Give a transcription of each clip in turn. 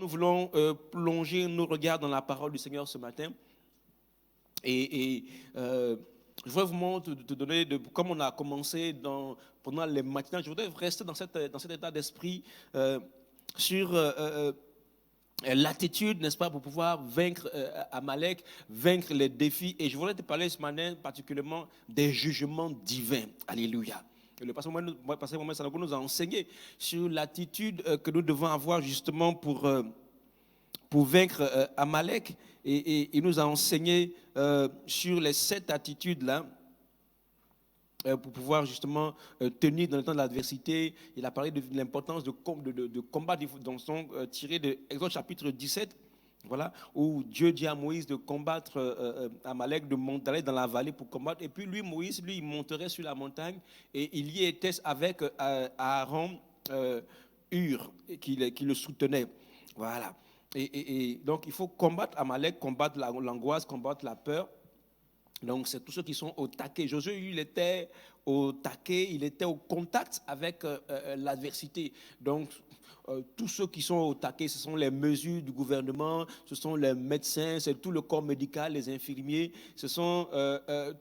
nous voulons plonger nos regards dans la parole du Seigneur ce matin. Je voudrais vraiment te donner, comme on a commencé pendant les matinales, je voudrais rester dans cet état d'esprit sur l'attitude, n'est-ce pas, pour pouvoir vaincre Amalek, vaincre les défis. Et je voudrais te parler ce matin particulièrement des jugements divins. Alléluia. Et le pasteur Mohamed Sanogo nous a enseigné sur l'attitude que nous devons avoir justement pour vaincre Amalek. Et il nous a enseigné sur les 7 attitudes-là pour pouvoir justement tenir dans le temps de l'adversité. Il a parlé de l'importance de combattre, dans son tiré de Exode chapitre 17, voilà, où Dieu dit à Moïse de combattre Amalek, d'aller dans la vallée pour combattre. Et puis Moïse, il monterait sur la montagne et il y était avec Aaron, Hur, qui le soutenait. Voilà. Et donc, il faut combattre Amalek, combattre l'angoisse, combattre la peur. Donc, c'est tous ceux qui sont au taquet. Josué, il était au taquet, il était au contact avec l'adversité. Donc, tous ceux qui sont au taquet, ce sont les mesures du gouvernement, ce sont les médecins, c'est tout le corps médical, les infirmiers, ce sont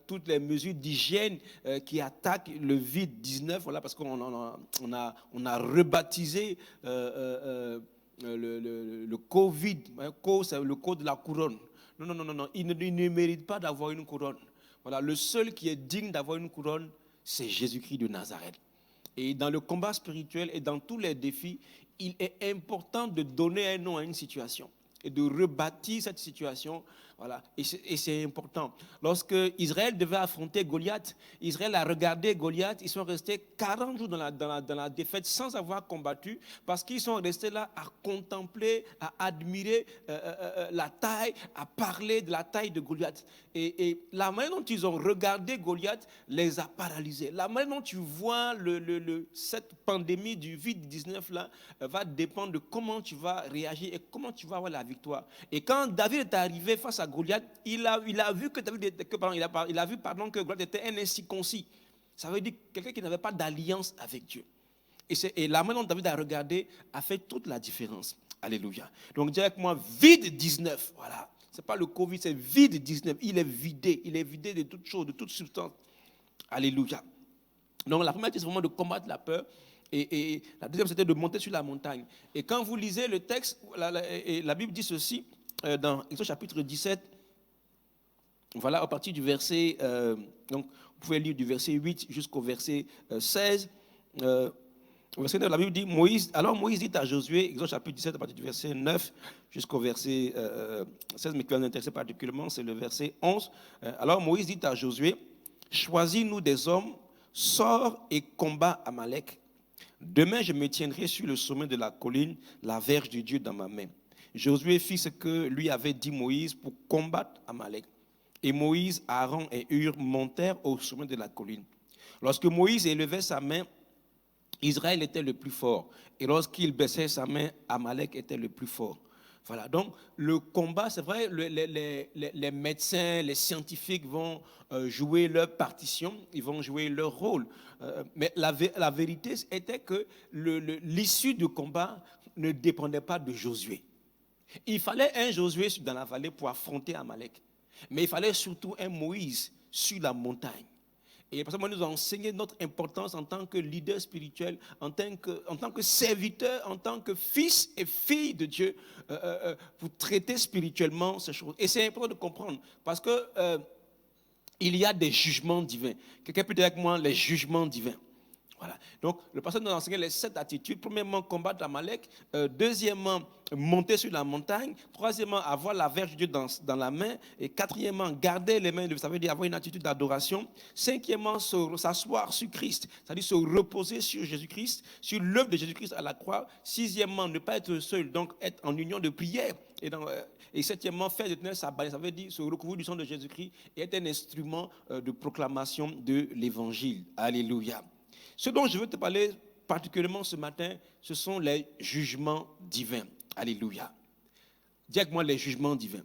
toutes les mesures d'hygiène qui attaquent le Covid-19, voilà, parce qu'on a rebaptisé le Covid, c'est le code de la couronne. Non. Il ne mérite pas d'avoir une couronne. Voilà, le seul qui est digne d'avoir une couronne, c'est Jésus-Christ de Nazareth. Et dans le combat spirituel et dans tous les défis, il est important de donner un nom à une situation et de rebâtir cette situation. Voilà. Et c'est important. Lorsque Israël devait affronter Goliath, Israël a regardé Goliath, ils sont restés 40 jours dans la défaite sans avoir combattu, parce qu'ils sont restés là à contempler, à admirer la taille, à parler de la taille de Goliath. Et la manière dont ils ont regardé Goliath les a paralysés. La manière dont tu vois cette pandémie du Covid-19 là va dépendre de comment tu vas réagir et comment tu vas avoir la victoire. Et quand David est arrivé face à Goliath, il a vu que Goliath était un incirconcis. Ça veut dire quelqu'un qui n'avait pas d'alliance avec Dieu. Et la manière dont David a regardé a fait toute la différence. Alléluia. Donc dis avec moi, Covid-19, voilà. Ce n'est pas le Covid, c'est Covid-19. Il est vidé de toute chose, de toute substance. Alléluia. Donc la première chose, c'est vraiment de combattre la peur. Et la deuxième, c'était de monter sur la montagne. Et quand vous lisez le texte, la Bible dit ceci, dans Exode chapitre 17, voilà, à partir du verset, donc vous pouvez lire du verset 8 jusqu'au verset 16. Au verset 9, la Bible dit, alors Moïse dit à Josué, Exode chapitre 17, à partir du verset 9 jusqu'au verset 16, mais qui va nous intéresser particulièrement, c'est le verset 11. Alors Moïse dit à Josué, choisis-nous des hommes, sors et combat Amalek. Demain, je me tiendrai sur le sommet de la colline, la verge de Dieu dans ma main. Josué fit ce que lui avait dit Moïse pour combattre Amalek. Et Moïse, Aaron et Hur montèrent au sommet de la colline. Lorsque Moïse élevait sa main, Israël était le plus fort. Et lorsqu'il baissait sa main, Amalek était le plus fort. Voilà, donc le combat, c'est vrai, les médecins, les scientifiques vont jouer leur partition, ils vont jouer leur rôle. Mais la vérité était que l'issue du combat ne dépendait pas de Josué. Il fallait un Josué dans la vallée pour affronter Amalek. Mais il fallait surtout un Moïse sur la montagne. Et le pasteur nous a enseigné notre importance en tant que leader spirituel, en tant que serviteur, en tant que fils et fille de Dieu, pour traiter spirituellement ces choses. Et c'est important de comprendre, parce que il y a des jugements divins. Quelqu'un peut dire avec moi les jugements divins. Voilà. Donc, le pasteur nous a enseigné les 7 attitudes. Premièrement, combattre Amalek. Deuxièmement, monter sur la montagne. Troisièmement, avoir la verge de Dieu dans la main. Et quatrièmement, garder les mains, ça veut dire avoir une attitude d'adoration. Cinquièmement, s'asseoir sur Christ, c'est-à-dire se reposer sur Jésus-Christ, sur l'œuvre de Jésus-Christ à la croix. Sixièmement, ne pas être seul, donc être en union de prière. Et septièmement, faire de ténèbres sa bannière, ça veut dire se recouvrir du sang de Jésus-Christ et être un instrument de proclamation de l'évangile. Alléluia. Ce dont je veux te parler particulièrement ce matin, ce sont les jugements divins. Alléluia. Dis avec moi les jugements divins.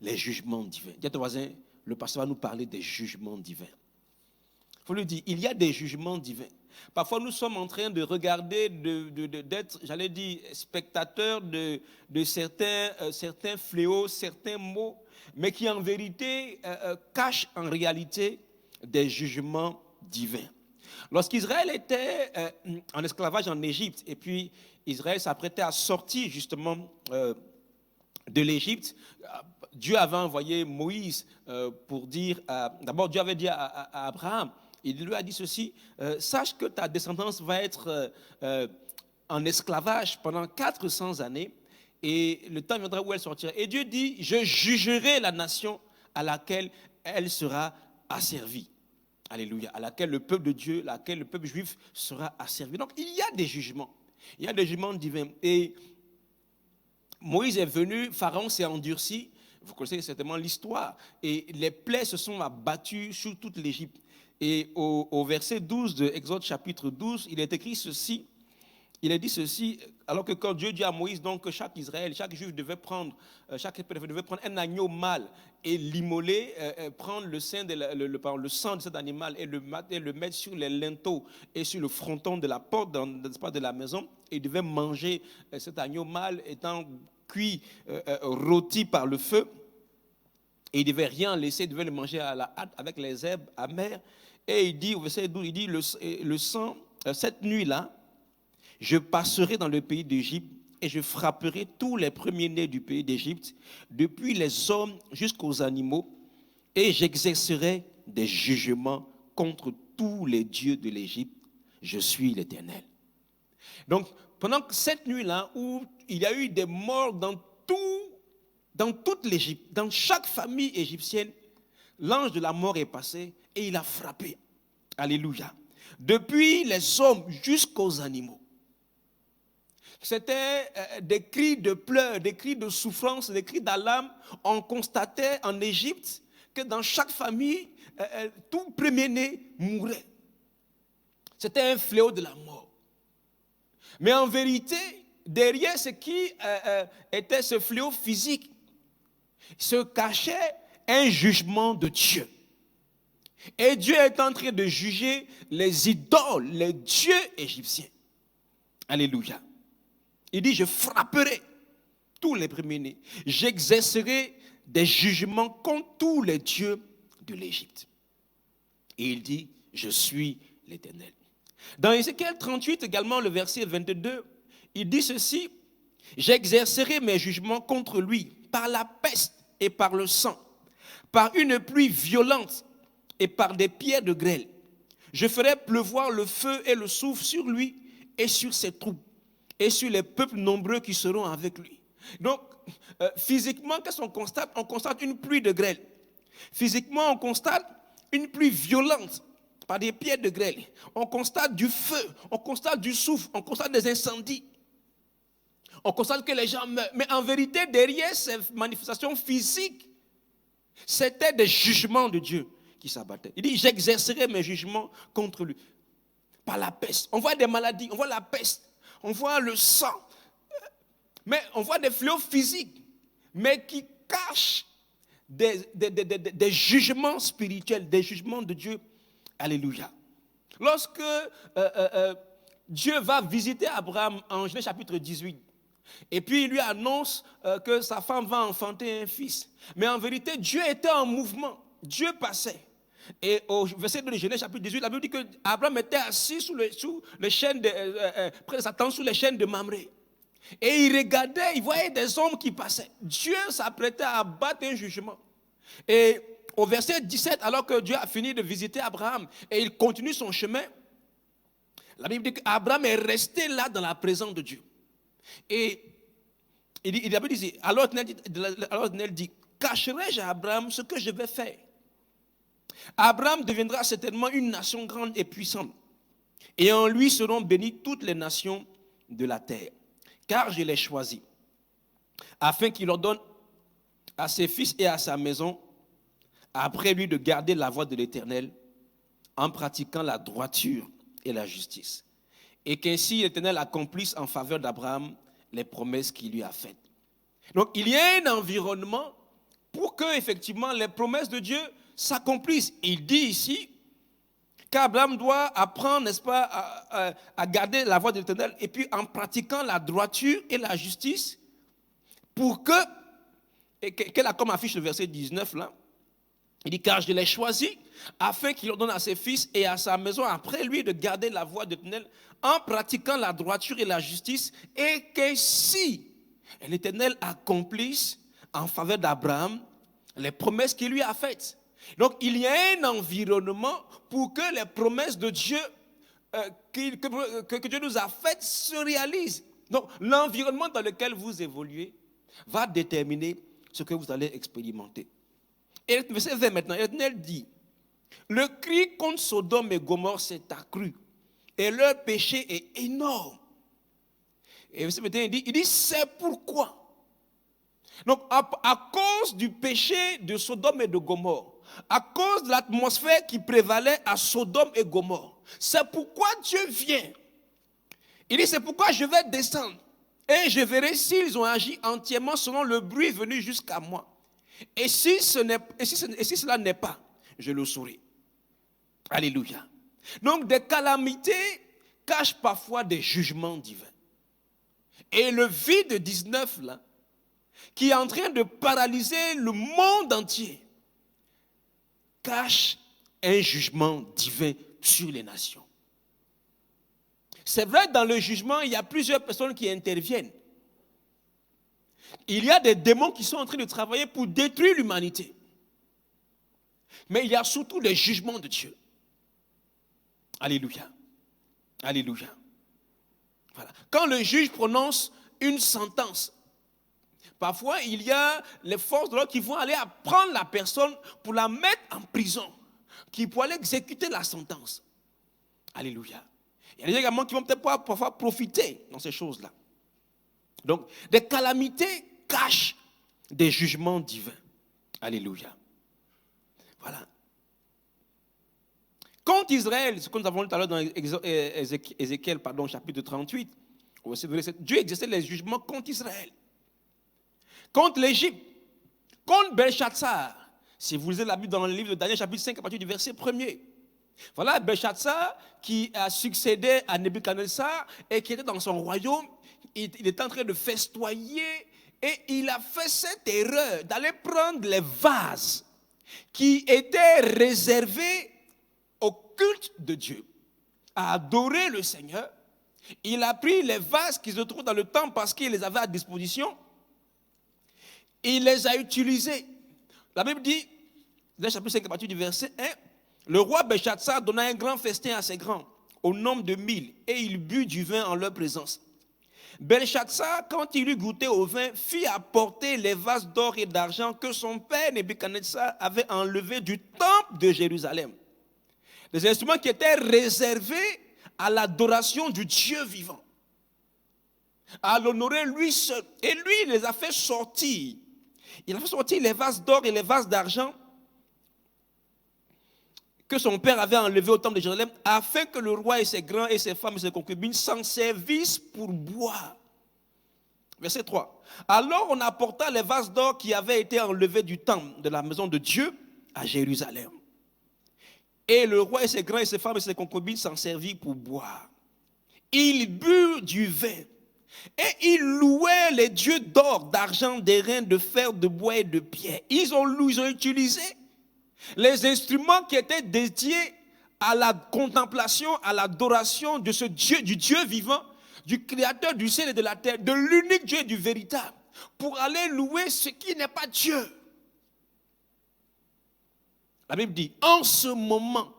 Les jugements divins. Dis à ton voisin, le pasteur va nous parler des jugements divins. Il faut lui dire, il y a des jugements divins. Parfois, nous sommes en train de regarder, d'être, j'allais dire, spectateurs de certains fléaux, certains maux, mais qui en vérité cachent en réalité des jugements divins. Lorsqu'Israël était en esclavage en Égypte, et puis Israël s'apprêtait à sortir justement de l'Égypte, Dieu avait envoyé Moïse pour dire, d'abord Dieu avait dit à Abraham, il lui a dit ceci, sache que ta descendance va être en esclavage pendant 400 années, et le temps viendra où elle sortira. Et Dieu dit, je jugerai la nation à laquelle elle sera asservie. Alléluia. À laquelle le peuple de Dieu, à laquelle le peuple juif sera asservi. Donc, il y a des jugements. Il y a des jugements divins. Et Moïse est venu, Pharaon s'est endurci. Vous connaissez certainement l'histoire. Et les plaies se sont abattues sur toute l'Égypte. Et au verset 12 de Exode chapitre 12, il est écrit ceci. Il est dit ceci, alors que quand Dieu dit à Moïse donc que chaque Israël, chaque juif devait prendre, chaque peuple devait prendre un agneau mâle et l'immoler, prendre le sang de cet animal et le mettre sur les linteaux et sur le fronton de la porte de la maison, et il devait manger cet agneau mâle étant cuit, rôti par le feu, et il ne devait rien laisser, il devait le manger à la hâte avec les herbes amères. Et il dit au verset 12, il dit le sang, cette nuit-là, je passerai dans le pays d'Égypte et je frapperai tous les premiers-nés du pays d'Égypte, depuis les hommes jusqu'aux animaux, et j'exercerai des jugements contre tous les dieux de l'Égypte. Je suis l'Éternel. Donc, pendant cette nuit-là, où il y a eu des morts dans toute l'Égypte, dans chaque famille égyptienne, l'ange de la mort est passé et il a frappé. Alléluia. Depuis les hommes jusqu'aux animaux. C'était des cris de pleurs, des cris de souffrance, des cris d'alarme. On constatait en Égypte que dans chaque famille, tout premier-né mourait. C'était un fléau de la mort. Mais en vérité, derrière ce qui était ce fléau physique, se cachait un jugement de Dieu. Et Dieu est en train de juger les idoles, les dieux égyptiens. Alléluia. Il dit, je frapperai tous les premiers-nés. J'exercerai des jugements contre tous les dieux de l'Égypte. Et il dit, je suis l'Éternel. Dans Ézéchiel 38 également, le verset 22, il dit ceci, j'exercerai mes jugements contre lui par la peste et par le sang, par une pluie violente et par des pierres de grêle. Je ferai pleuvoir le feu et le soufre sur lui et sur ses troupes, et sur les peuples nombreux qui seront avec lui. Donc, physiquement, qu'est-ce qu'on constate? On constate une pluie de grêle. Physiquement, on constate une pluie violente par des pierres de grêle. On constate du feu, on constate du soufre, on constate des incendies. On constate que les gens meurent. Mais en vérité, derrière ces manifestations physiques, c'était des jugements de Dieu qui s'abattaient. Il dit, j'exercerai mes jugements contre lui. Par la peste. On voit des maladies, on voit la peste. On voit le sang, mais on voit des fléaux physiques, mais qui cachent des jugements spirituels, des jugements de Dieu. Alléluia. Lorsque Dieu va visiter Abraham en Genèse chapitre 18, et puis il lui annonce que sa femme va enfanter un fils. Mais en vérité, Dieu était en mouvement, Dieu passait. Et au verset de Genèse chapitre 18, la Bible dit qu'Abraham était assis sous les chênes près de sa tente, sous les chênes de Mamré. Et il regardait, il voyait des hommes qui passaient. Dieu s'apprêtait à abattre un jugement. Et au verset 17, alors que Dieu a fini de visiter Abraham et il continue son chemin, la Bible dit qu'Abraham est resté là dans la présence de Dieu. Et il dit, alors Nel dit, cacherai-je à Abraham ce que je vais faire? Abraham deviendra certainement une nation grande et puissante. Et en lui seront bénies toutes les nations de la terre. Car je l'ai choisi, afin qu'il ordonne à ses fils et à sa maison, après lui, de garder la voie de l'Éternel, en pratiquant la droiture et la justice. Et qu'ainsi l'Éternel accomplisse en faveur d'Abraham les promesses qu'il lui a faites. Donc il y a un environnement pour que effectivement les promesses de Dieu s'accomplissent. Il dit ici Car Abraham doit apprendre, n'est-ce pas, à garder la voie de l'Éternel, et puis en pratiquant la droiture et la justice, pour que, et qu'elle a comme affiche le verset 19 là, il dit, car je l'ai choisi, afin qu'il ordonne à ses fils et à sa maison après lui de garder la voie de l'Éternel, en pratiquant la droiture et la justice, et que si l'Éternel accomplisse en faveur d'Abraham les promesses qu'il lui a faites. Donc, il y a un environnement pour que les promesses de Dieu que Dieu nous a faites se réalisent. Donc, l'environnement dans lequel vous évoluez va déterminer ce que vous allez expérimenter. Et verset 20 maintenant, l'Éternel dit, le cri contre Sodome et Gomorrhe s'est accru et leur péché est énorme. Et verset 21, il dit c'est pourquoi. Donc, à cause du péché de Sodome et de Gomorrhe, à cause de l'atmosphère qui prévalait à Sodome et Gomorrhe, c'est pourquoi Dieu vient. Il dit, c'est pourquoi je vais descendre et je verrai s'ils ont agi entièrement selon le bruit venu jusqu'à moi. Et si cela n'est pas, je le saurai. Alléluia. Donc, des calamités cachent parfois des jugements divins. Et le vide 19, là, qui est en train de paralyser le monde entier, cache un jugement divin sur les nations. C'est vrai, dans le jugement, il y a plusieurs personnes qui interviennent. Il y a des démons qui sont en train de travailler pour détruire l'humanité. Mais il y a surtout des jugements de Dieu. Alléluia. Alléluia. Voilà. Quand le juge prononce une sentence, parfois, il y a les forces de l'ordre qui vont aller prendre la personne pour la mettre en prison, qui pour aller exécuter la sentence. Alléluia. Il y a des gens également qui vont peut-être parfois profiter dans ces choses-là. Donc, des calamités cachent des jugements divins. Alléluia. Voilà. Contre Israël, ce que nous avons lu tout à l'heure dans Ézéchiel, chapitre 38, Dieu exerçait les jugements contre Israël. Contre l'Égypte, contre Belshazzar. Si vous lisez la Bible dans le livre de Daniel, chapitre 5, à partir du verset 1er. Voilà Belshazzar qui a succédé à Nebuchadnezzar et qui était dans son royaume. Il était en train de festoyer et il a fait cette erreur d'aller prendre les vases qui étaient réservés au culte de Dieu, à adorer le Seigneur. Il a pris les vases qui se trouvent dans le temple parce qu'il les avait à disposition. Il les a utilisés. La Bible dit, dans le chapitre 5, à partir du verset 1, le roi Belshazzar donna un grand festin à ses grands, au nombre de 1000, et il but du vin en leur présence. Belshazzar, quand il eut goûté au vin, fit apporter les vases d'or et d'argent que son père Nebuchadnezzar avait enlevés du temple de Jérusalem. Des instruments qui étaient réservés à l'adoration du Dieu vivant, à l'honorer lui seul. Et lui, il les a fait sortir. Il a fait sortir les vases d'or et les vases d'argent que son père avait enlevés au temple de Jérusalem, afin que le roi et ses grands et ses femmes et ses concubines s'en servissent pour boire. Verset 3. Alors on apporta les vases d'or qui avaient été enlevés du temple de la maison de Dieu à Jérusalem. Et le roi et ses grands et ses femmes et ses concubines s'en servirent pour boire. Ils burent du vin. Et ils louaient les dieux d'or, d'argent, d'airain, de fer, de bois et de pierre. Ils ont utilisé les instruments qui étaient dédiés à la contemplation, à l'adoration de ce Dieu, du Dieu vivant, du Créateur du ciel et de la terre, de l'unique Dieu et du véritable, pour aller louer ce qui n'est pas Dieu. La Bible dit, en ce moment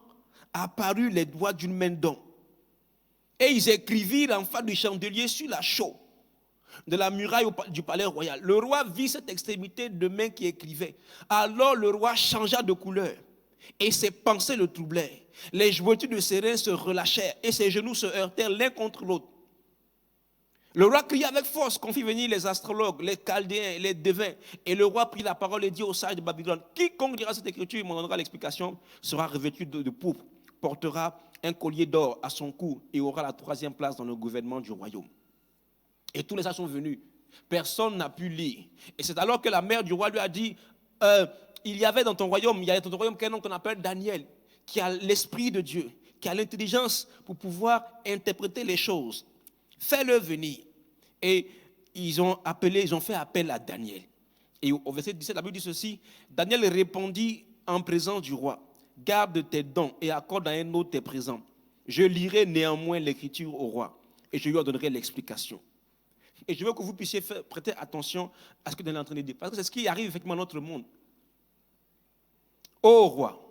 apparurent les doigts d'une main d'homme, et ils écrivirent en face du chandelier sur la chaux de la muraille du palais royal. Le roi vit cette extrémité de main qui écrivait. Alors le roi changea de couleur et ses pensées le troublèrent. Les jointures de ses reins se relâchèrent et ses genoux se heurtèrent l'un contre l'autre. Le roi cria avec force qu'on fit venir les astrologues, les chaldéens, les devins. Et le roi prit la parole et dit aux sages de Babylone, quiconque dira cette écriture et m'en donnera l'explication sera revêtu de pourpre, portera un collier d'or à son cou et aura la 3e place dans le gouvernement du royaume. Et tous les sages sont venus. Personne n'a pu lire. Et c'est alors que la mère du roi lui a dit, il y avait dans ton royaume, qu'un homme qu'on appelle Daniel, qui a l'esprit de Dieu. qui a l'intelligence pour pouvoir interpréter les choses. Fais-le venir. Et ils ont fait appel à Daniel. Et au verset 17, la Bible dit ceci, Daniel répondit en présence du roi, garde tes dons et accorde à un autre tes présents. Je lirai néanmoins l'écriture au roi et je lui en donnerai l'explication. Et je veux que vous puissiez prêter attention à ce que Daniel est en train de dire, parce que c'est ce qui arrive effectivement dans notre monde. Ô roi,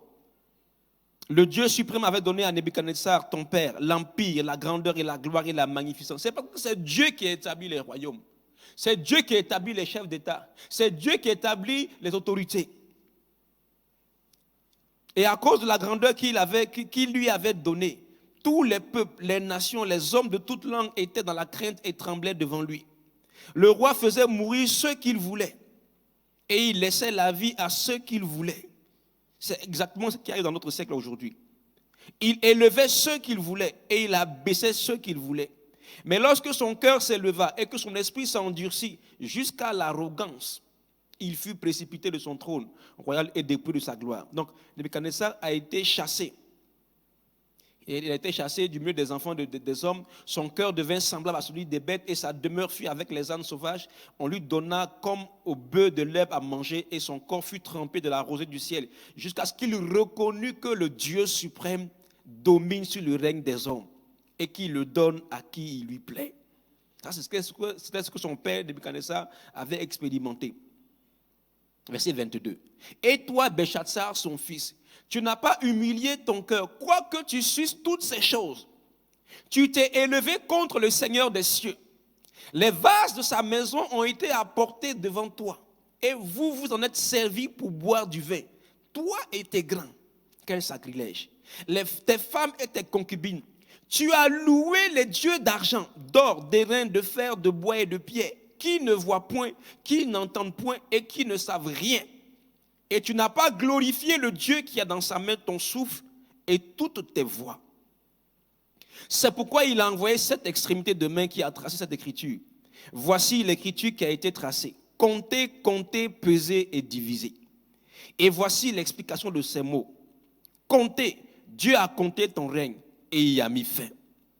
le Dieu suprême avait donné à Nebuchadnezzar, ton père, l'empire, la grandeur et la gloire et la magnificence. C'est parce que c'est Dieu qui a établi les royaumes. C'est Dieu qui a établi les chefs d'État. C'est Dieu qui a établi les autorités. Et à cause de la grandeur qu'il lui avait donnée, tous les peuples, les nations, les hommes de toute langue étaient dans la crainte et tremblaient devant lui. Le roi faisait mourir ceux qu'il voulait et il laissait la vie à ceux qu'il voulait. C'est exactement ce qui arrive dans notre siècle aujourd'hui. Il élevait ceux qu'il voulait et il abaissait ceux qu'il voulait. Mais lorsque son cœur s'éleva et que son esprit s'endurcit jusqu'à l'arrogance, il fut précipité de son trône royal et dépouillé de sa gloire. Donc, Nebuchadnezzar a été chassé. Et il a été chassé du milieu des enfants des hommes. Son cœur devint semblable à celui des bêtes et sa demeure fut avec les ânes sauvages. On lui donna comme au bœuf de l'herbe à manger et son corps fut trempé de la rosée du ciel jusqu'à ce qu'il reconnût que le Dieu suprême domine sur le règne des hommes et qu'il le donne à qui il lui plaît. Ça, c'était ce que son père, Nebuchadnezzar, avait expérimenté. Verset 22. Et toi, Belchatsar, son fils, tu n'as pas humilié ton cœur, quoique tu susses toutes ces choses. Tu t'es élevé contre le Seigneur des cieux. Les vases de sa maison ont été apportés devant toi. Et vous vous en êtes servis pour boire du vin. Toi et tes grands. Quel sacrilège. Tes femmes et tes concubines. Tu as loué les dieux d'argent, d'or, d'airain, de fer, de bois et de pierre, qui ne voient point, qui n'entendent point et qui ne savent rien. Et tu n'as pas glorifié le Dieu qui a dans sa main ton souffle et toutes tes voies. C'est pourquoi il a envoyé cette extrémité de main qui a tracé cette écriture. Voici l'écriture qui a été tracée. Comptez, comptez, pesez et divisez. Et voici l'explication de ces mots. Comptez, Dieu a compté ton règne et y a mis fin.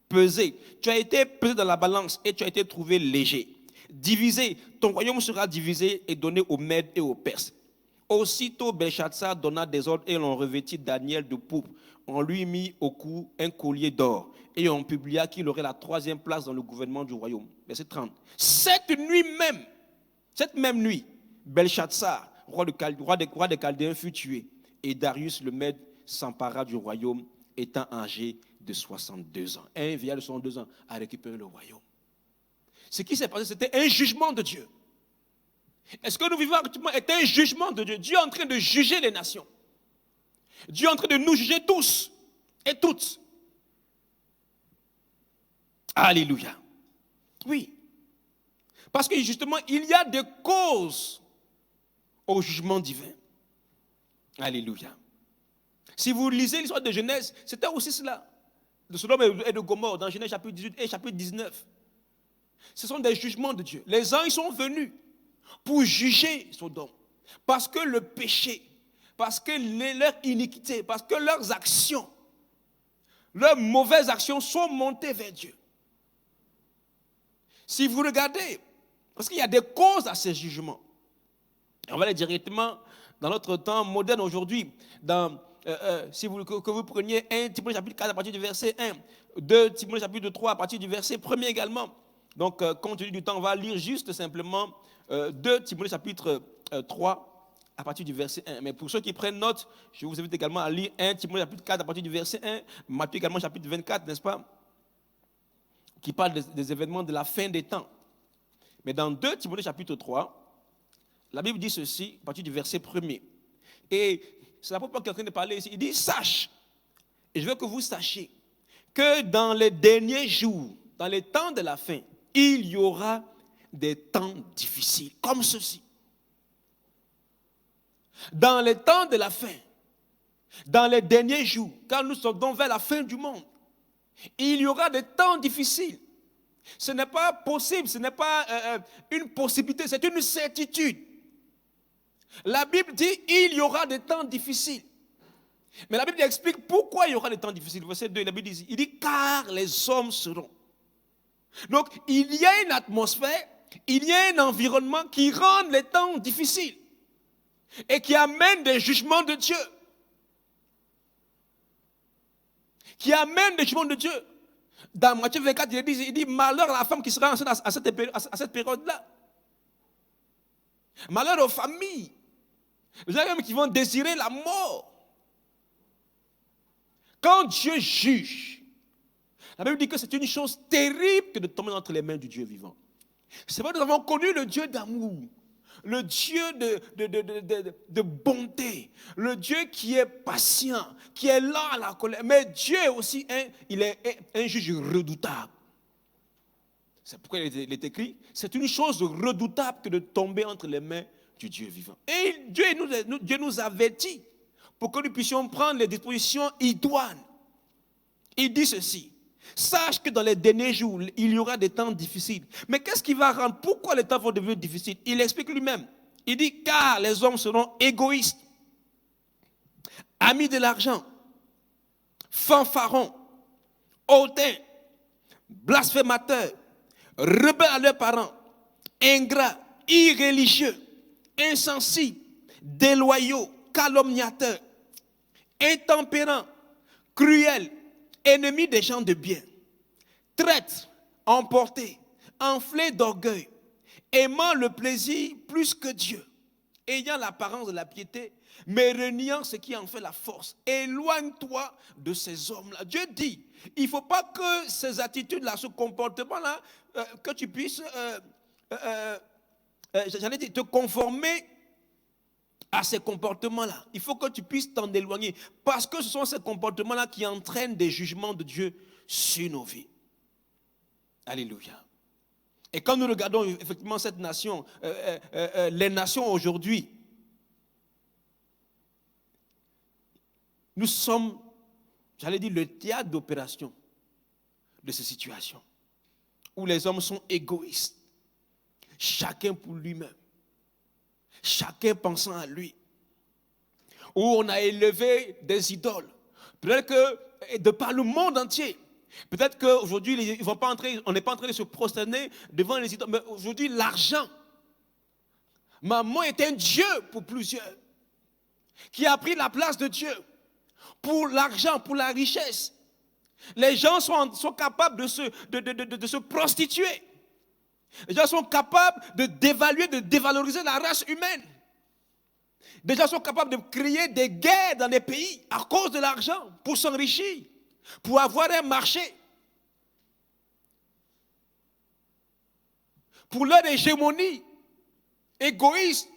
Pesez, tu as été pesé dans la balance et tu as été trouvé léger. Divisé, ton royaume sera divisé et donné aux Mèdes et aux Perses. Aussitôt, Belchatsar donna des ordres et l'on revêtit Daniel de pourpre. On lui mit au cou un collier d'or et on publia qu'il aurait la 3e place dans le gouvernement du royaume. Verset 30. Cette même nuit, Belchatsar, roi des Chaldéens, fut tué et Darius le Mède s'empara du royaume étant âgé de 62 ans. Un vieillard de 62 ans a récupéré le royaume. Ce qui s'est passé, c'était un jugement de Dieu. Est-ce que nous vivons actuellement est un jugement de Dieu? Dieu est en train de juger les nations. Dieu est en train de nous juger tous et toutes. Alléluia. Oui. Parce que justement, il y a des causes au jugement divin. Alléluia. Si vous lisez l'histoire de Genèse, c'était aussi cela. De Sodome et de Gomorrhe, dans Genèse chapitre 18 et chapitre 19. Ce sont des jugements de Dieu. Les anges sont venus pour juger Sodome. Parce que le péché, parce que leur iniquité, parce que leurs actions, leurs mauvaises actions sont montées vers Dieu. Si vous regardez, parce qu'il y a des causes à ces jugements. On va aller directement dans notre temps moderne aujourd'hui. Si que vous preniez 1 Timothée chapitre 4 à partir du verset 1, 2 Timothée chapitre 3 à partir du verset 1er également. Donc, compte tenu du temps, on va lire juste simplement 2 Timothée chapitre 3 à partir du verset 1. Mais pour ceux qui prennent note, je vous invite également à lire 1 Timothée chapitre 4 à partir du verset 1, Matthieu également chapitre 24, n'est-ce pas, qui parle des événements de la fin des temps. Mais dans 2 Timothée chapitre 3, la Bible dit ceci à partir du verset 1er. Et c'est l'apôtre Paul qui est en train de parler ici. Il dit, sache, et je veux que vous sachiez, que dans les derniers jours, dans les temps de la fin, il y aura des temps difficiles, comme ceci. Dans les temps de la fin, dans les derniers jours, quand nous sommes donc vers la fin du monde, il y aura des temps difficiles. Ce n'est pas possible, ce n'est pas une possibilité, c'est une certitude. La Bible dit, il y aura des temps difficiles. Mais la Bible explique pourquoi il y aura des temps difficiles. Verset 2, la Bible dit, il dit, car les hommes seront. Donc, il y a une atmosphère, il y a un environnement qui rend les temps difficiles et qui amène des jugements de Dieu. Qui amène des jugements de Dieu. Dans Matthieu 24, il dit, malheur à la femme qui sera enceinte à cette période-là. Malheur aux familles. Les gens qui vont désirer la mort. Quand Dieu juge, la Bible dit que c'est une chose terrible que de tomber entre les mains du Dieu vivant. C'est vrai, nous avons connu le Dieu d'amour, le Dieu de bonté, le Dieu qui est patient, qui est lent à la colère. Mais Dieu est aussi il est un juge redoutable. C'est pourquoi il est écrit, c'est une chose redoutable que de tomber entre les mains du Dieu vivant. Et Dieu nous avertit pour que nous puissions prendre les dispositions idoines. Il dit ceci, sache que dans les derniers jours, il y aura des temps difficiles. Mais qu'est-ce qui va rendre, pourquoi les temps vont devenir difficiles? Il explique lui-même. Il dit, car les hommes seront égoïstes, amis de l'argent, fanfarons, hautains, blasphémateurs, rebelles à leurs parents, ingrats, irréligieux, insensibles, déloyaux, calomniateurs, intempérants, cruels, ennemis des gens de bien, traîtres, emportés, enflés d'orgueil, aimant le plaisir plus que Dieu, ayant l'apparence de la piété, mais reniant ce qui en fait la force. Éloigne-toi de ces hommes-là. Dieu dit, il ne faut pas que ces attitudes-là, ce comportement-là, que tu puisses, te conformer à ces comportements-là. Il faut que tu puisses t'en éloigner. Parce que ce sont ces comportements-là qui entraînent des jugements de Dieu sur nos vies. Alléluia. Et quand nous regardons effectivement cette nation, les nations aujourd'hui, nous sommes, le théâtre d'opération de ces situations. Où les hommes sont égoïstes. Chacun pour lui-même. Chacun pensant à lui. Où on a élevé des idoles. Peut-être que de par le monde entier, peut-être qu'aujourd'hui, on n'est pas en train de se prosterner devant les idoles. Mais aujourd'hui, l'argent, maman est un Dieu pour plusieurs. Qui a pris la place de Dieu. Pour l'argent, pour la richesse. Les gens sont capables de se prostituer. Les gens sont capables de dévaluer, de dévaloriser la race humaine. Les gens sont capables de créer des guerres dans les pays à cause de l'argent, pour s'enrichir, pour avoir un marché. Pour leur hégémonie égoïste,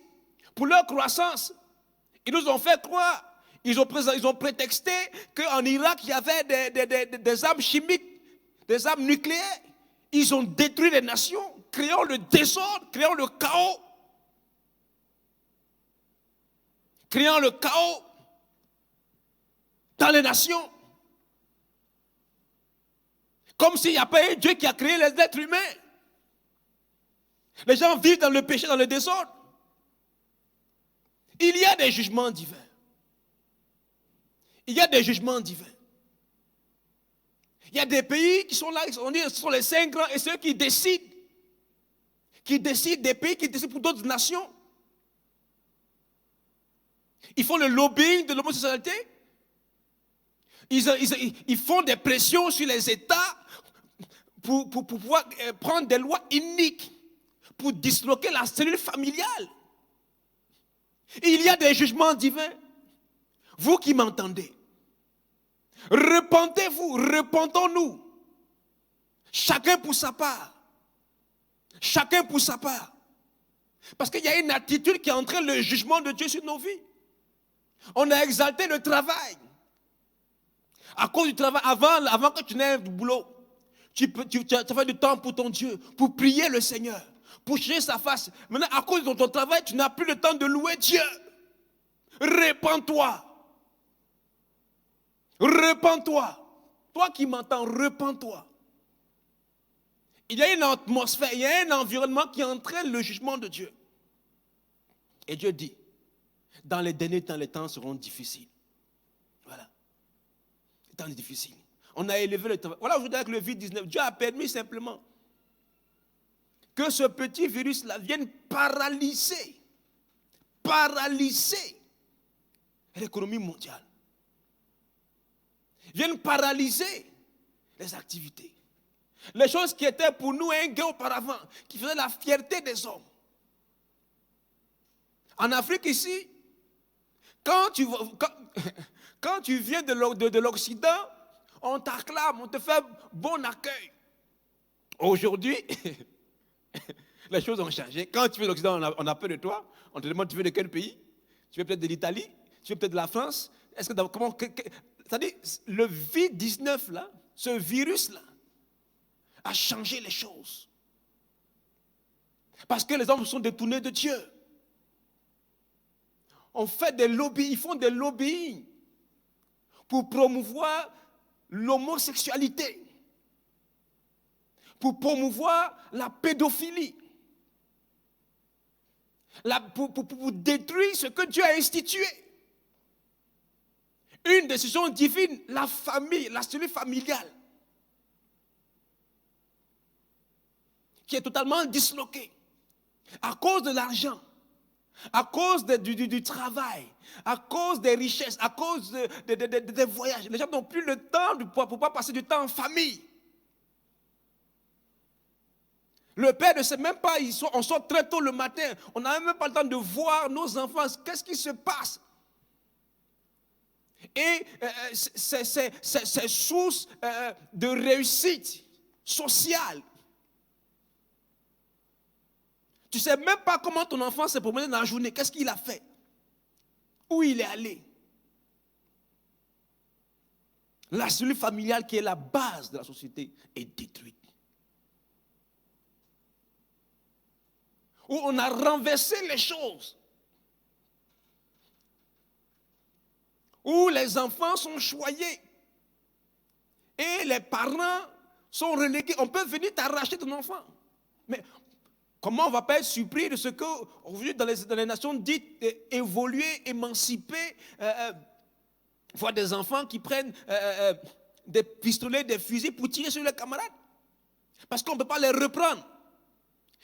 pour leur croissance. Ils nous ont fait croire, ils ont prétexté qu'en Irak, il y avait des armes chimiques, des armes nucléaires. Ils ont détruit les nations, créant le désordre, créant le chaos. Créant le chaos dans les nations. Comme s'il n'y a pas un Dieu qui a créé les êtres humains. Les gens vivent dans le péché, dans le désordre. Il y a des jugements divins. Il y a des jugements divins. Il y a des pays qui sont là, on dit, ce sont les 5 grands et ceux qui décident. Qui décident des pays, qui décident pour d'autres nations. Ils font le lobbying de l'homosexualité. Ils font des pressions sur les États pour pouvoir prendre des lois iniques, pour disloquer la cellule familiale. Il y a des jugements divins. Vous qui m'entendez, repentez-vous, repentons-nous. Chacun pour sa part. Chacun pour sa part. Parce qu'il y a une attitude qui entraîne le jugement de Dieu sur nos vies. On a exalté le travail. À cause du travail, avant que tu n'aies du boulot, tu as fait du temps pour ton Dieu, pour prier le Seigneur, pour chercher sa face. Maintenant, à cause de ton travail, tu n'as plus le temps de louer Dieu. Repends-toi. Repends-toi. Toi qui m'entends, repends-toi. Il y a une atmosphère, il y a un environnement qui entraîne le jugement de Dieu. Et Dieu dit, dans les derniers temps, les temps seront difficiles. Des temps difficiles. On a élevé le travail. Voilà aujourd'hui avec le Covid-19. Dieu a permis simplement que ce petit virus-là vienne paralyser l'économie mondiale. Vienne paralyser les activités. Les choses qui étaient pour nous un gain auparavant, qui faisaient la fierté des hommes. En Afrique ici, quand tu viens de l'Occident, on t'acclame, on te fait bon accueil. Aujourd'hui, les choses ont changé. Quand tu viens de l'Occident, on a peur de toi. On te demande, tu veux de quel pays? Tu veux peut-être de l'Italie? Tu veux peut-être de la France? Est-ce que comment c'est-à-dire, le Covid-19 là, ce virus là, a changé les choses. Parce que les hommes sont détournés de Dieu. On fait des lobbies, ils font des lobbying pour promouvoir l'homosexualité, pour promouvoir la pédophilie, pour détruire ce que Dieu a institué. Une décision divine, la famille, la cellule familiale, qui est totalement disloquée à cause de l'argent, à cause du travail, à cause des richesses, à cause des voyages. Les gens n'ont plus le temps pour pouvoir passer du temps en famille. Le père ne sait même pas, on sort très tôt le matin, on n'a même pas le temps de voir nos enfants, qu'est-ce qui se passe. Et c'est source de réussite sociale. Tu ne sais même pas comment ton enfant s'est promené dans la journée, qu'est-ce qu'il a fait, où il est allé. La cellule familiale qui est la base de la société est détruite. Où on a renversé les choses. Où les enfants sont choyés. Et les parents sont relégués. On peut venir t'arracher ton enfant. Mais comment on ne va pas être surpris de ce que, aujourd'hui, dans les nations dites évoluées, émancipées, voir des enfants qui prennent des pistolets, des fusils pour tirer sur leurs camarades. Parce qu'on ne peut pas les reprendre.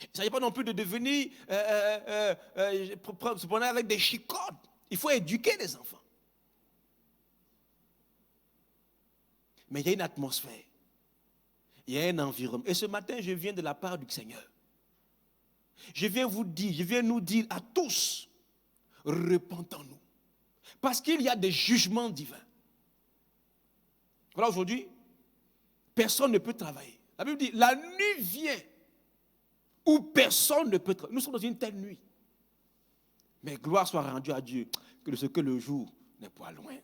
Il ne s'agit pas non plus de devenir se prendre avec des chicottes. Il faut éduquer les enfants. Mais il y a une atmosphère. Il y a un environnement. Et ce matin, je viens de la part du Seigneur. Je viens nous dire à tous, repentons-nous. Parce qu'il y a des jugements divins. Voilà, aujourd'hui, personne ne peut travailler. La Bible dit, la nuit vient où personne ne peut travailler. Nous sommes dans une telle nuit. Mais gloire soit rendue à Dieu, que ce que le jour n'est pas loin.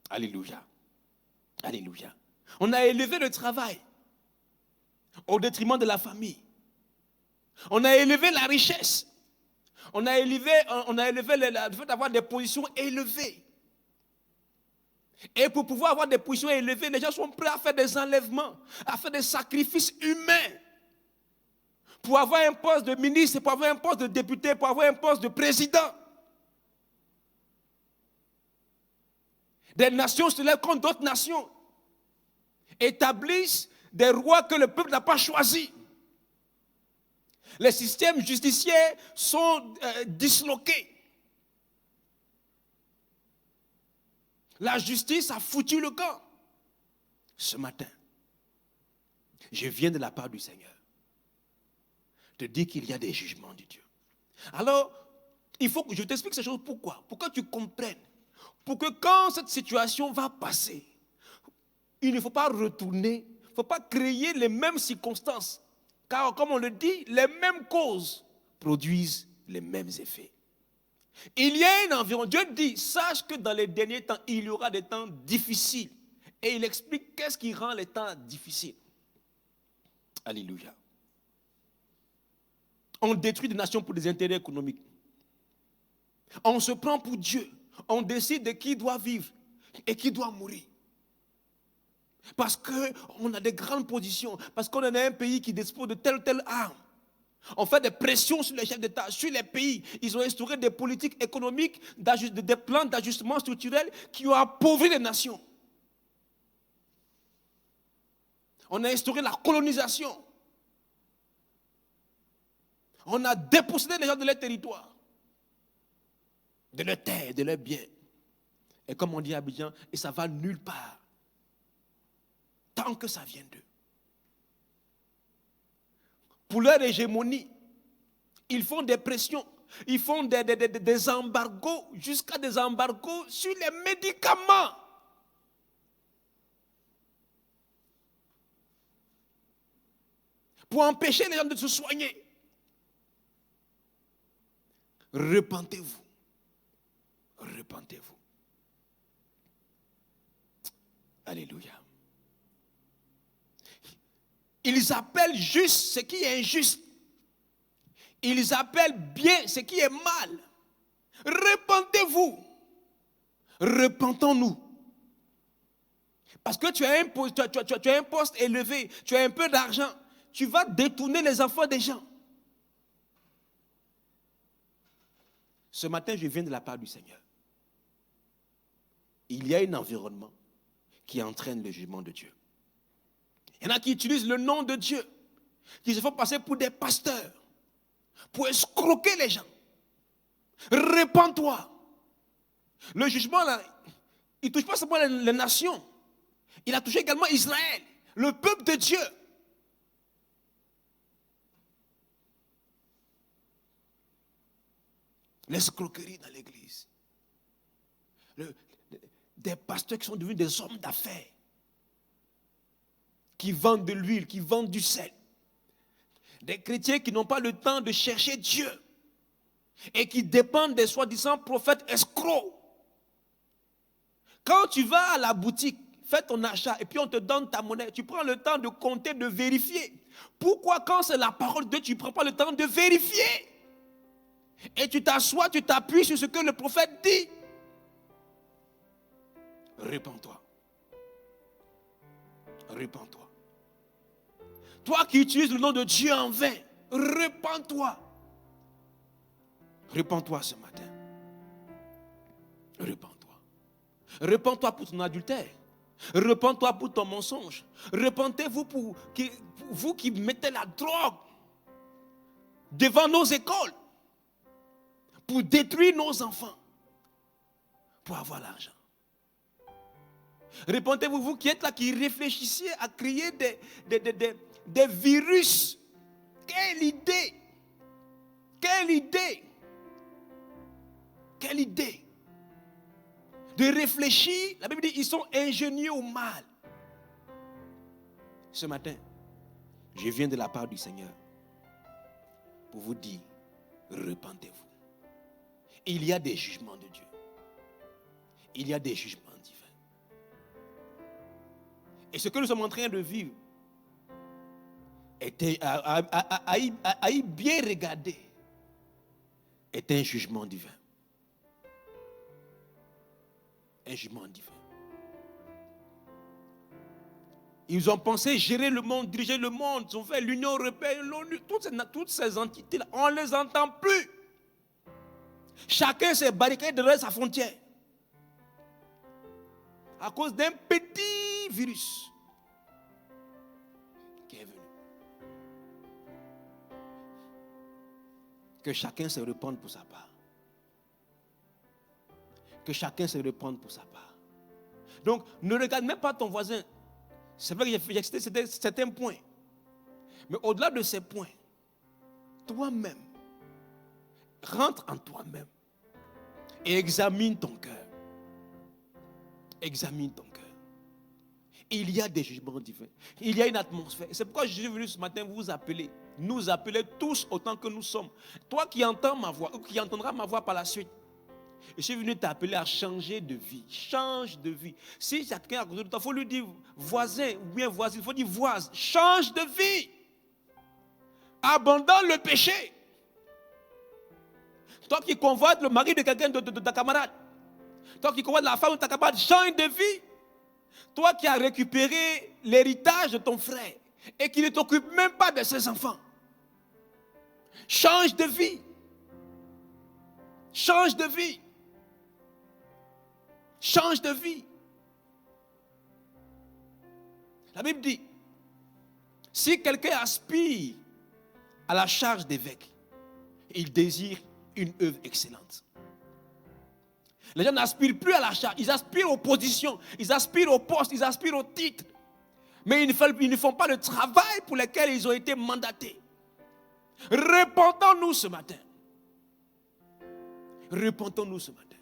Alléluia. Alléluia. On a élevé le travail au détriment de la famille. On a élevé la richesse. On a élevé le fait d'avoir des positions élevées. Et pour pouvoir avoir des positions élevées, les gens sont prêts à faire des enlèvements, à faire des sacrifices humains. Pour avoir un poste de ministre, pour avoir un poste de député, pour avoir un poste de président. Des nations se lèvent contre d'autres nations. Établissent des rois que le peuple n'a pas choisis. Les systèmes justiciers sont disloqués. La justice a foutu le camp. Ce matin, je viens de la part du Seigneur te dire qu'il y a des jugements de Dieu. Alors, il faut que je t'explique ces choses. Pourquoi? Pour que tu comprennes. Pour que quand cette situation va passer, il ne faut pas retourner, il ne faut pas créer les mêmes circonstances. Car comme on le dit, les mêmes causes produisent les mêmes effets. Il y a un environnement. Dieu dit, sache que dans les derniers temps, il y aura des temps difficiles. Et il explique qu'est-ce qui rend les temps difficiles. Alléluia. On détruit des nations pour des intérêts économiques. On se prend pour Dieu. On décide de qui doit vivre et qui doit mourir. Parce qu'on a des grandes positions. Parce qu'on est un pays qui dispose de telle ou telle arme. On fait des pressions sur les chefs d'État, sur les pays. Ils ont instauré des politiques économiques, des plans d'ajustement structurel qui ont appauvri les nations. On a instauré la colonisation. On a dépossédé les gens de leur territoire, de leurs terres, de leurs biens. Et comme on dit à Abidjan, et ça va nulle part. Tant que ça vient d'eux. Pour leur hégémonie, ils font des pressions, ils font des embargos, jusqu'à des embargos sur les médicaments. Pour empêcher les gens de se soigner. Repentez-vous. Repentez-vous. Alléluia. Ils appellent juste ce qui est injuste. Ils appellent bien ce qui est mal. Repentez-vous. Repentons-nous. Parce que tu as un poste élevé, tu as un peu d'argent, tu vas détourner les enfants des gens. Ce matin, je viens de la part du Seigneur. Il y a un environnement qui entraîne le jugement de Dieu. Il y en a qui utilisent le nom de Dieu, qui se font passer pour des pasteurs, pour escroquer les gens. Répands-toi. Le jugement, là, il ne touche pas seulement les nations. Il a touché également Israël, le peuple de Dieu. L'escroquerie dans l'église. Des pasteurs qui sont devenus des hommes d'affaires. Qui vendent de l'huile, qui vendent du sel. Des chrétiens qui n'ont pas le temps de chercher Dieu. Et qui dépendent des soi-disant prophètes escrocs. Quand tu vas à la boutique, fais ton achat et puis on te donne ta monnaie, tu prends le temps de compter, de vérifier. Pourquoi quand c'est la parole de Dieu, tu ne prends pas le temps de vérifier? Et tu t'assois, tu t'appuies sur ce que le prophète dit. Répands-toi. Répands-toi. Toi qui utilises le nom de Dieu en vain, répands-toi. Répands-toi ce matin. Répands-toi. Répands-toi pour ton adultère. Répands-toi pour ton mensonge. Repentez-vous pour vous qui mettez la drogue devant nos écoles pour détruire nos enfants, pour avoir l'argent. Repentez-vous, vous qui êtes là, qui réfléchissez à créer des virus. Quelle idée! Quelle idée! Quelle idée! De réfléchir, la Bible dit, ils sont ingénieux au mal. Ce matin, je viens de la part du Seigneur pour vous dire, repentez-vous. Il y a des jugements de Dieu. Il y a des jugements divins. Et ce que nous sommes en train de vivre, à y bien regarder, est un jugement divin. Un jugement divin. Ils ont pensé gérer le monde, diriger le monde. Ils ont fait l'Union européenne, l'ONU, toutes ces entités-là. On ne les entend plus. Chacun s'est barricadé derrière sa frontière. À cause d'un petit virus qui est venu. Que chacun se repente pour sa part. Que chacun se repente pour sa part. Donc, ne regarde même pas ton voisin. C'est vrai que j'ai cité certains points. Mais au-delà de ces points, toi-même, rentre en toi-même et examine ton cœur. Examine ton cœur. Il y a des jugements divins. Il y a une atmosphère. C'est pourquoi je suis venu ce matin vous appeler. Nous appeler tous autant que nous sommes. Toi qui entends ma voix, ou qui entendras ma voix par la suite. Je suis venu t'appeler à changer de vie. Change de vie. Si quelqu'un à côté de toi, il faut lui dire voisin ou bien voisine, il faut dire voise. Change de vie. Abandonne le péché. Toi qui convoites le mari de quelqu'un de ta camarade. Toi qui convoites la femme de ta camarade, change de vie. Toi qui as récupéré l'héritage de ton frère et qui ne t'occupe même pas de ses enfants. Change de vie. Change de vie. Change de vie. La Bible dit, Si quelqu'un aspire à la charge d'évêque, il désire une œuvre excellente. Les gens n'aspirent plus à la charge, ils aspirent aux positions, ils aspirent au poste, ils aspirent au titre. Mais ils ne font pas le travail pour lequel ils ont été mandatés. Repentons-nous ce matin. Repentons-nous ce matin.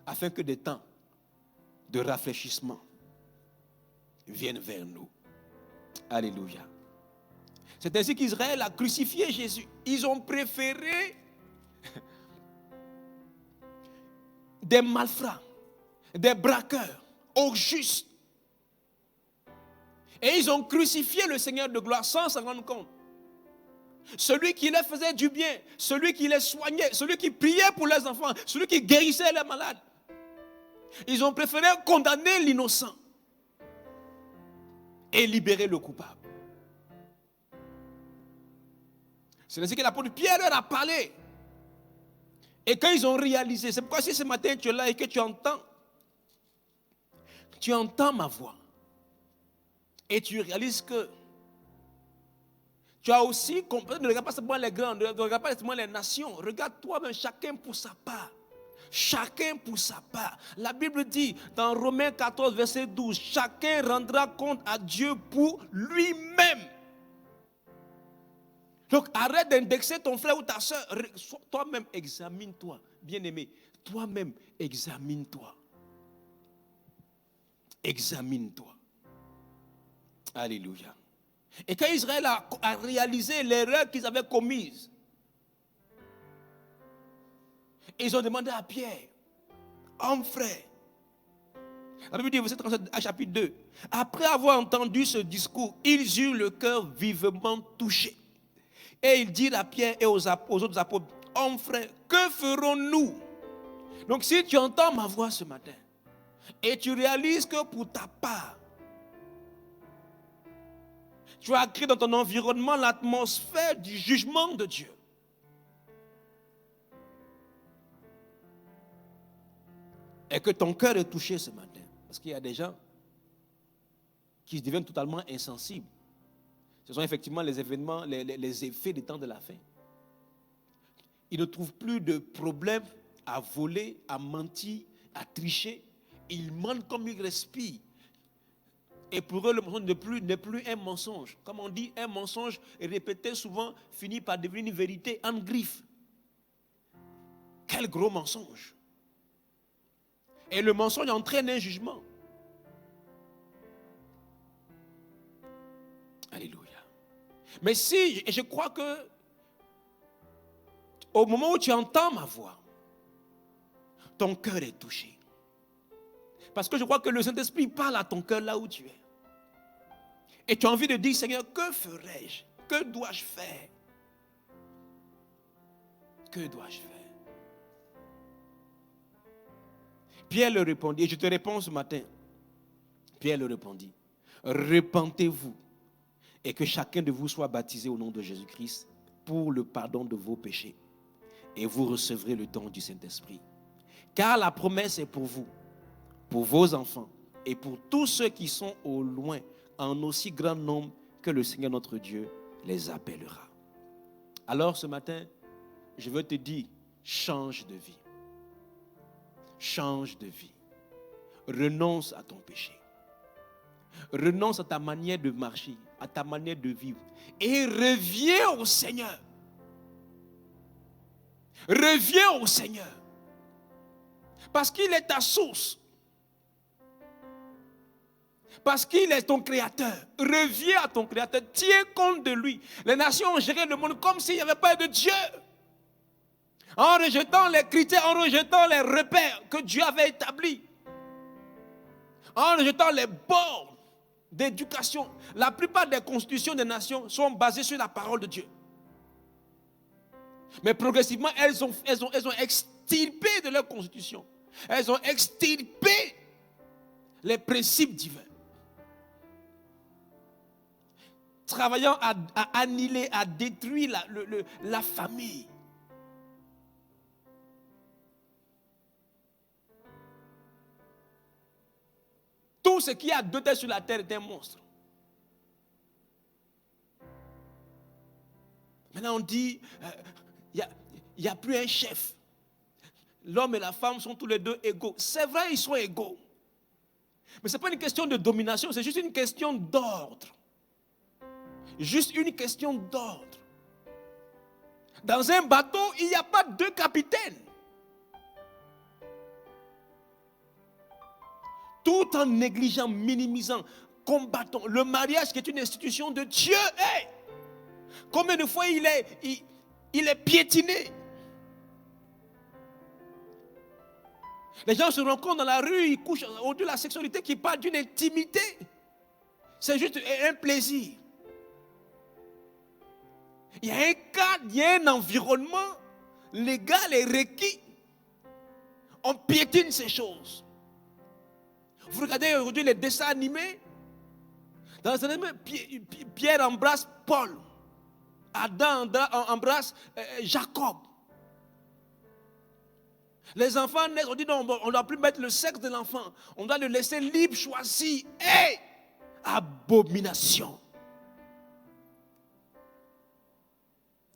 Afin que des temps de rafraîchissement viennent vers nous. Alléluia. C'est ainsi qu'Israël a crucifié Jésus. Ils ont préféré des malfrats, des braqueurs aux justes. Et ils ont crucifié le Seigneur de gloire sans s'en rendre compte. Celui qui leur faisait du bien, celui qui les soignait, celui qui priait pour leurs enfants, celui qui guérissait les malades. Ils ont préféré condamner l'innocent et libérer le coupable. C'est ainsi que l'apôtre Pierre leur a parlé. Et quand ils ont réalisé, c'est pourquoi si ce matin tu es là et que tu entends ma voix, et tu réalises que tu as aussi compris, ne regarde pas seulement les grands, ne regarde pas seulement les nations, regarde toi-même, chacun pour sa part. Chacun pour sa part. La Bible dit dans Romains 14, verset 12, chacun rendra compte à Dieu pour lui-même. Donc arrête d'indexer ton frère ou ta soeur. Toi-même examine-toi, bien-aimé. Toi-même examine-toi. Examine-toi. Alléluia. Et quand Israël a réalisé l'erreur qu'ils avaient commise, ils ont demandé à Pierre, homme frère. La Bible dit, verset 37, à chapitre 2, après avoir entendu ce discours, ils eurent le cœur vivement touché. Et ils dirent à Pierre et aux autres apôtres, homme frère, que ferons-nous? Donc si tu entends ma voix ce matin, et tu réalises que pour ta part, tu as créé dans ton environnement l'atmosphère du jugement de Dieu. Et que ton cœur est touché ce matin. Parce qu'il y a des gens qui deviennent totalement insensibles. Ce sont effectivement les événements, les effets des temps de la fin. Ils ne trouvent plus de problème à voler, à mentir, à tricher. Ils mentent comme ils respirent. Et pour eux, le mensonge n'est plus un mensonge. Comme on dit, un mensonge répété souvent finit par devenir une vérité en griffe. Quel gros mensonge! Et le mensonge entraîne un jugement. Alléluia. Mais si, et je crois que au moment où tu entends ma voix, ton cœur est touché. Parce que je crois que le Saint-Esprit parle à ton cœur là où tu es. Et tu as envie de dire, Seigneur, que ferai-je? Que dois-je faire? Que dois-je faire? Pierre le répondit, et je te réponds ce matin. Pierre le répondit, repentez-vous et que chacun de vous soit baptisé au nom de Jésus-Christ pour le pardon de vos péchés. Et vous recevrez le don du Saint-Esprit. Car la promesse est pour vous, pour vos enfants et pour tous ceux qui sont au loin, en aussi grand nombre que le Seigneur notre Dieu les appellera. Alors ce matin, je veux te dire, change de vie. Change de vie. Renonce à ton péché. Renonce à ta manière de marcher, à ta manière de vivre. Et reviens au Seigneur. Reviens au Seigneur. Parce qu'il est ta source. Parce qu'il est ton créateur. Reviens à ton créateur. Tiens compte de lui. Les nations ont géré le monde comme s'il n'y avait pas de Dieu. En rejetant les critères, en rejetant les repères que Dieu avait établis. En rejetant les bornes d'éducation. La plupart des constitutions des nations sont basées sur la parole de Dieu. Mais progressivement, elles ont extirpé de leur constitution. Elles ont extirpé les principes divins. Travaillant à annihiler, à détruire la famille. Tout ce qui a 2 têtes sur la terre est un monstre. Maintenant on dit, il n'y a plus un chef. L'homme et la femme sont tous les deux égaux. C'est vrai, ils sont égaux. Mais ce n'est pas une question de domination, c'est juste une question d'ordre. Juste une question d'ordre. Dans un bateau, il n'y a pas 2 capitaines. Tout en négligeant, minimisant, combattant le mariage qui est une institution de Dieu. Hey! Combien de fois il est piétiné? Les gens se rencontrent dans la rue, ils couchent au-delà de la sexualité qui parle d'une intimité. C'est juste un plaisir. Il y a un cadre, il y a un environnement légal et requis. On piétine ces choses. Vous regardez aujourd'hui les dessins animés. Dans les animés, Pierre embrasse Paul. Adam embrasse Jacob. Les enfants naissent, on dit non, on ne doit plus mettre le sexe de l'enfant. On doit le laisser libre, choisir. Hey! Abomination.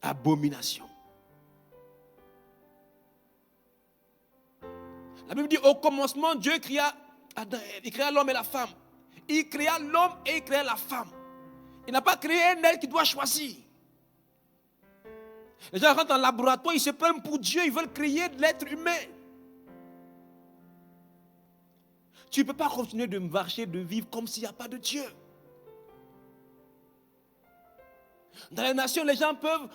Abomination. La Bible dit au commencement, Dieu créa Adam, il créa l'homme et la femme. Il créa l'homme et il créa la femme. Il n'a pas créé un être qui doit choisir. Les gens rentrent dans le laboratoire, ils se prennent pour Dieu, ils veulent créer de l'être humain. Tu ne peux pas continuer de marcher, de vivre comme s'il n'y a pas de Dieu. Dans les nations, les gens peuvent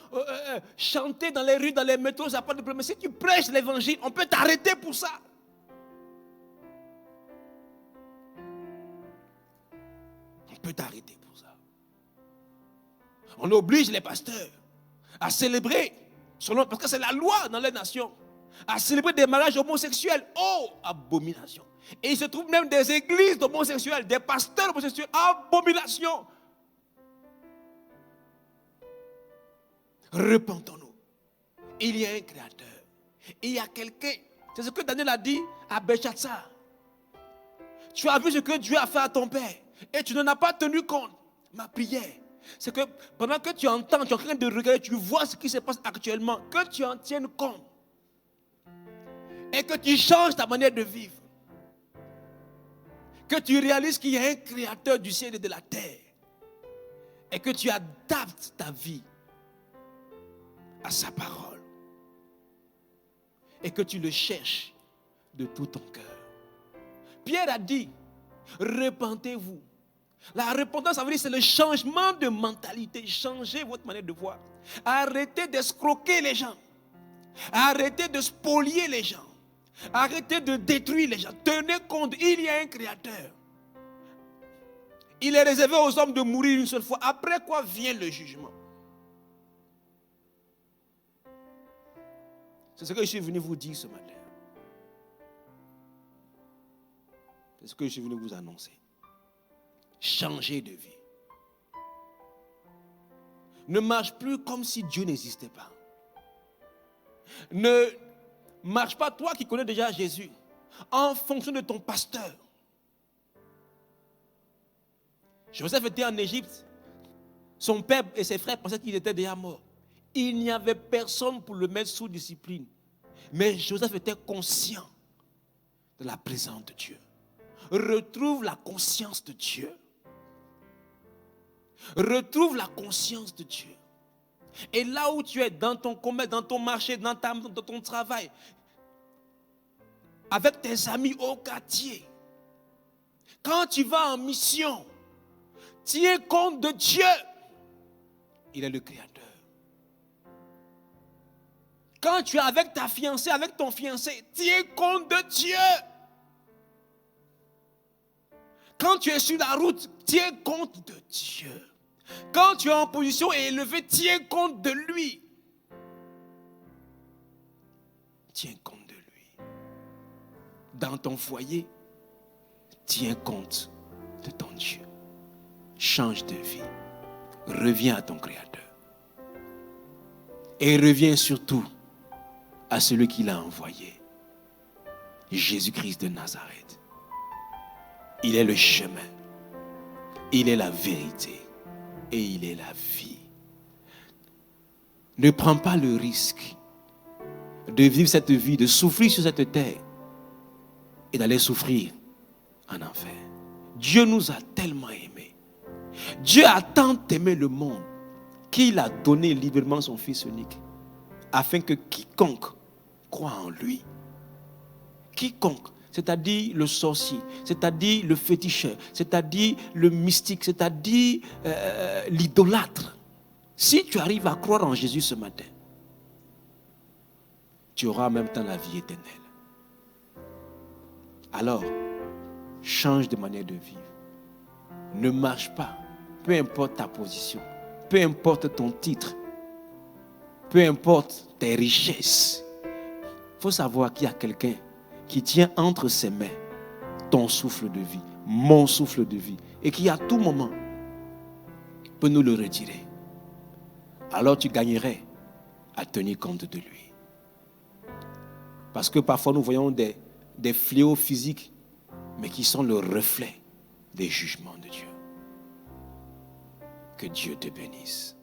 chanter dans les rues, dans les métros, ça n'a pas de problème. Mais si tu prêches l'évangile, on peut t'arrêter pour ça. On peut t'arrêter pour ça. On oblige les pasteurs à célébrer, parce que c'est la loi dans les nations, à célébrer des mariages homosexuels. Oh, abomination. Et il se trouve même des églises d'homosexuels, des pasteurs homosexuels. Abomination. Repentons-nous. Il y a un créateur. Il y a quelqu'un. C'est ce que Daniel a dit à Belchatsar. Tu as vu ce que Dieu a fait à ton père et tu n'en as pas tenu compte. Ma prière, c'est que pendant que tu entends, tu es en train de regarder, tu vois ce qui se passe actuellement, que tu en tiennes compte et que tu changes ta manière de vivre. Que tu réalises qu'il y a un créateur du ciel et de la terre et que tu adaptes ta vie à sa parole et que tu le cherches de tout ton cœur. Pierre a dit, repentez-vous. La repentance, ça veut dire c'est le changement de mentalité. Changez votre manière de voir. Arrêtez d'escroquer les gens. Arrêtez de spolier les gens. Arrêtez de détruire les gens. Tenez compte, il y a un créateur. Il est réservé aux hommes de mourir une seule fois. Après quoi vient le jugement? C'est ce que je suis venu vous dire ce matin. C'est ce que je suis venu vous annoncer. Changez de vie. Ne marche plus comme si Dieu n'existait pas. Ne marche pas, toi qui connais déjà Jésus, en fonction de ton pasteur. Joseph était en Égypte. Son père et ses frères pensaient qu'il était déjà mort. Il n'y avait personne pour le mettre sous discipline. Mais Joseph était conscient de la présence de Dieu. Retrouve la conscience de Dieu. Retrouve la conscience de Dieu. Et là où tu es, dans ton commerce, dans ton marché, dans ton travail, avec tes amis au quartier, quand tu vas en mission, tiens compte de Dieu. Il est le Créateur. Quand tu es avec ta fiancée, avec ton fiancé, tiens compte de Dieu. Quand tu es sur la route, tiens compte de Dieu. Quand tu es en position élevée, tiens compte de lui. Tiens compte de lui. Dans ton foyer, tiens compte de ton Dieu. Change de vie. Reviens à ton Créateur. Et reviens surtout à celui qui l'a envoyé. Jésus-Christ de Nazareth. Il est le chemin, il est la vérité et il est la vie. Ne prends pas le risque de vivre cette vie, de souffrir sur cette terre et d'aller souffrir en enfer. Dieu nous a tellement aimés. Dieu a tant aimé le monde qu'il a donné librement son Fils unique afin que quiconque croit en lui, quiconque, c'est-à-dire le sorcier, c'est-à-dire le féticheur, c'est-à-dire le mystique, c'est-à-dire l'idolâtre, si tu arrives à croire en Jésus ce matin, tu auras en même temps la vie éternelle. Alors, change de manière de vivre. Ne marche pas, peu importe ta position, peu importe ton titre, peu importe tes richesses. Il faut savoir qu'il y a quelqu'un qui tient entre ses mains ton souffle de vie, mon souffle de vie, et qui à tout moment peut nous le retirer. Alors tu gagnerais à tenir compte de lui. Parce que parfois nous voyons des fléaux physiques, mais qui sont le reflet des jugements de Dieu. Que Dieu te bénisse.